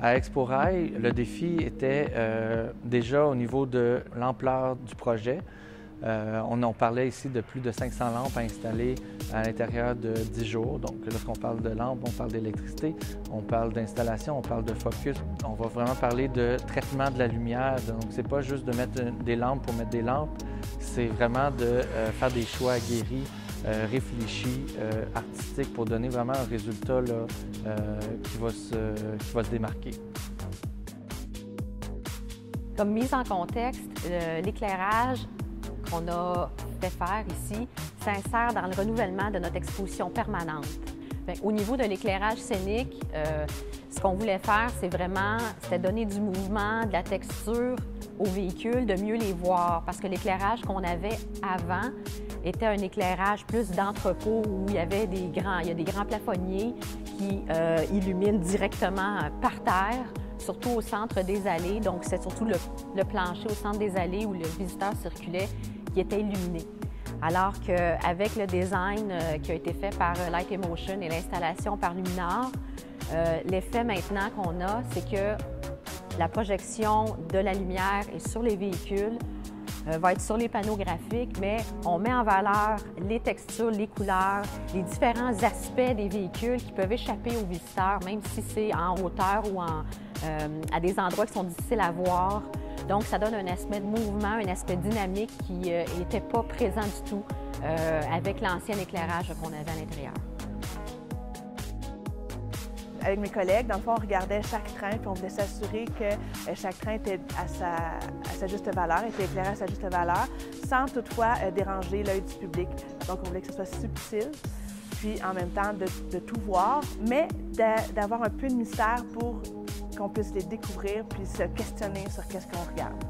À Expo-Rail, le défi était déjà au niveau de l'ampleur du projet. On parlait ici de plus de 500 lampes à installer à l'intérieur de 10 jours. Donc, lorsqu'on parle de lampes, on parle d'électricité, on parle d'installation, on parle de focus. On va vraiment parler de traitement de la lumière. Donc, c'est pas juste de mettre des lampes pour mettre des lampes, c'est vraiment de faire des choix aguerris, réfléchis, artistiques pour donner vraiment un résultat là, qui va se démarquer. Comme mise en contexte, l'éclairage qu'on a fait faire ici s'insère dans le renouvellement de notre exposition permanente. Au niveau de l'éclairage scénique, ce qu'on voulait faire, c'était donner du mouvement, de la texture aux véhicules, de mieux les voir, parce que l'éclairage qu'on avait avant était un éclairage plus d'entrepôt où il y a des grands plafonniers qui illuminent directement par terre, surtout au centre des allées. Donc, c'est surtout le plancher au centre des allées où le visiteur circulait qui était illuminé. Alors qu'avec le design qui a été fait par Light Emotion et l'installation par Luminar, l'effet maintenant qu'on a, c'est que la projection de la lumière est sur les véhicules, va être sur les panneaux graphiques, mais on met en valeur les textures, les couleurs, les différents aspects des véhicules qui peuvent échapper aux visiteurs, même si c'est en hauteur ou à des endroits qui sont difficiles à voir. Donc, ça donne un aspect de mouvement, un aspect dynamique qui n'était pas présent du tout avec l'ancien éclairage qu'on avait à l'intérieur. Avec mes collègues, dans le fond, on regardait chaque train puis on voulait s'assurer que chaque train était à sa juste valeur, était éclairé à sa juste valeur, sans toutefois déranger l'œil du public. Donc, on voulait que ce soit subtil, puis en même temps de tout voir, mais d'avoir un peu de mystère pour qu'on puisse les découvrir puis se questionner sur qu'est-ce qu'on regarde.